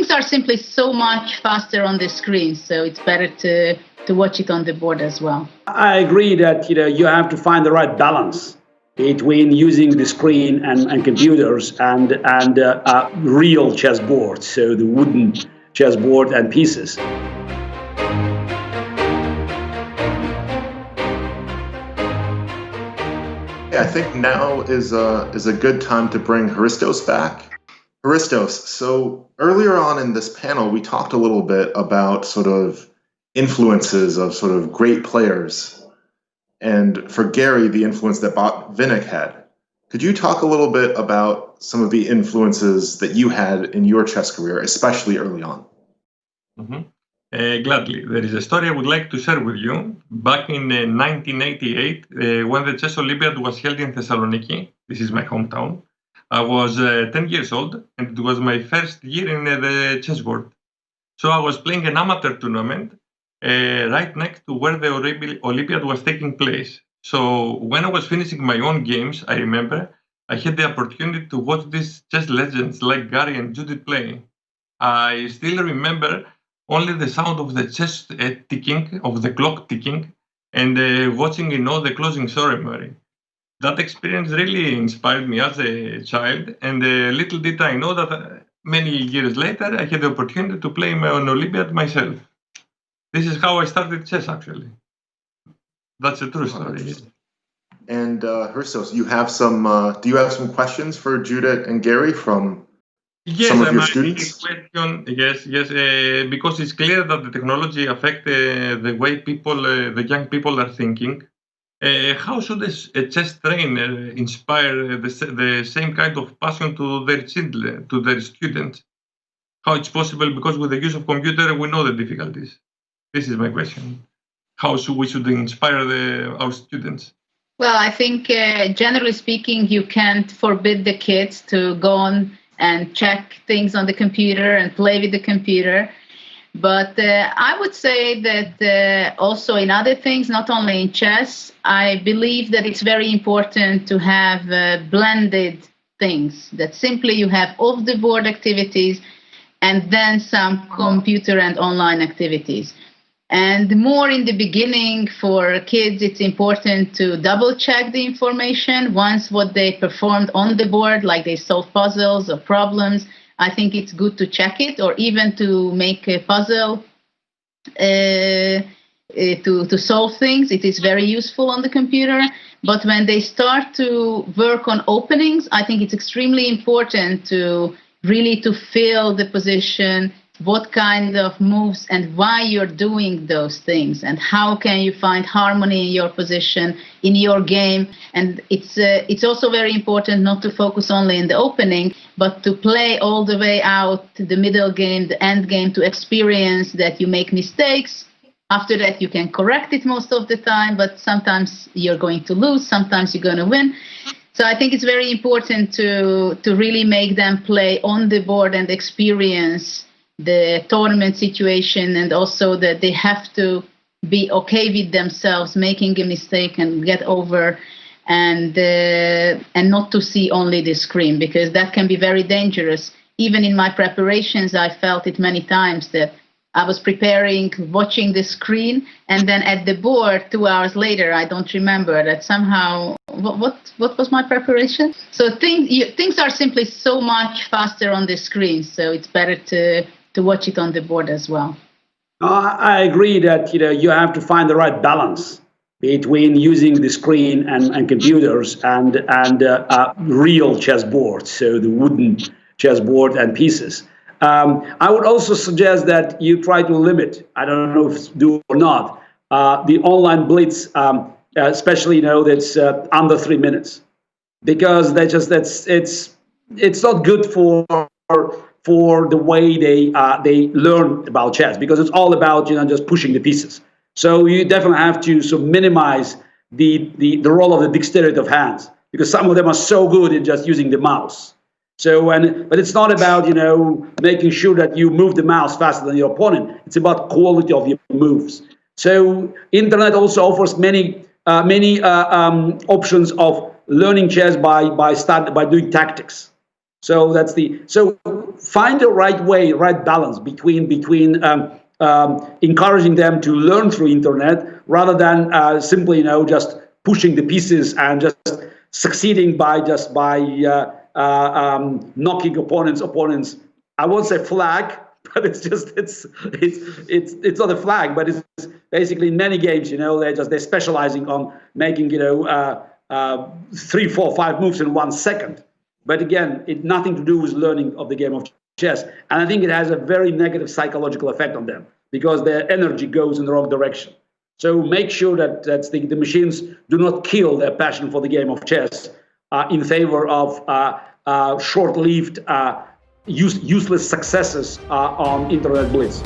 things are simply so much faster on the screen, so it's better to watch it on the board as well. I agree that you have to find the right balance between using the screen and computers and real chessboards, so the wooden chessboard and pieces. I think now is a good time to bring Hristos back. Hristos, so earlier on in this panel, we talked a little bit about sort of influences of sort of great players. And for Garry, the influence that Botvinnik had. Could you talk a little bit about some of the influences that you had in your chess career, especially early on? Mm-hmm. Gladly. There is a story I would like to share with you. Back in 1988, when the Chess Olympiad was held in Thessaloniki, this is my hometown, I was 10 years old, and it was my first year in the chessboard. So I was playing an amateur tournament right next to where the Olympiad was taking place. So when I was finishing my own games, I remember I had the opportunity to watch these chess legends like Garry and Judit play. I still remember only the sound of the chess ticking, of the clock ticking, and watching the closing ceremony. That experience really inspired me as a child, and little did I know that many years later I had the opportunity to play on Olympiad myself. This is how I started chess, actually. That's a true story. And Hristos, you have some? Do you have some questions for Judit and Garry from some of your students? Yes, because it's clear that the technology affects the way the young people are thinking. How should a chess trainer inspire the same kind of passion to their children, to their students? How it's possible? Because with the use of computer, we know the difficulties. This is my question. How should we inspire our students? Well, I think generally speaking, you can't forbid the kids to go on and check things on the computer and play with the computer. But I would say that also in other things, not only in chess, I believe that it's very important to have blended things, that simply you have off-the-board activities and then some computer and online activities. And more in the beginning for kids, it's important to double check the information. Once what they performed on the board, like they solved puzzles or problems, I think it's good to check it, or even to make a puzzle to solve things. It is very useful on the computer. But when they start to work on openings, I think it's extremely important to really to feel the position, what kind of moves and why you're doing those things, and how can you find harmony in your position, in your game. And it's also very important not to focus only in the opening, but to play all the way out to the middle game, the end game, to experience that you make mistakes. After that, you can correct it most of the time, but sometimes you're going to lose, sometimes you're going to win. So I think it's very important to really make them play on the board and experience the tournament situation, and also that they have to be okay with themselves making a mistake and get over, and not to see only the screen, because that can be very dangerous. Even in my preparations, I felt it many times that I was preparing, watching the screen, and then at the board 2 hours later, I don't remember that somehow. What was my preparation? So things are simply so much faster on the screen, so it's better to watch it on the board as well. I agree that you have to find the right balance between using the screen and computers and real chessboards, so the wooden chessboard and pieces. I would also suggest that you try to limit, I don't know if it's do or not, the online blitz, especially that's under 3 minutes, because it's not good for the way they learn about chess, because it's all about just pushing the pieces. So you definitely have to minimize the role of the dexterity of hands, because some of them are so good in just using the mouse. But it's not about making sure that you move the mouse faster than your opponent. It's about quality of your moves. So internet also offers many options of learning chess by doing tactics. So find the right way, right balance between encouraging them to learn through internet rather than simply, just pushing the pieces and just succeeding by knocking opponents. I won't say flag, but it's not a flag, but it's basically in many games, they're specializing on making 3, 4, 5 moves in 1 second. But again, it's nothing to do with learning of the game of chess, and I think it has a very negative psychological effect on them because their energy goes in the wrong direction. So make sure that the machines do not kill their passion for the game of chess in favor of short-lived, useless successes on internet blitz.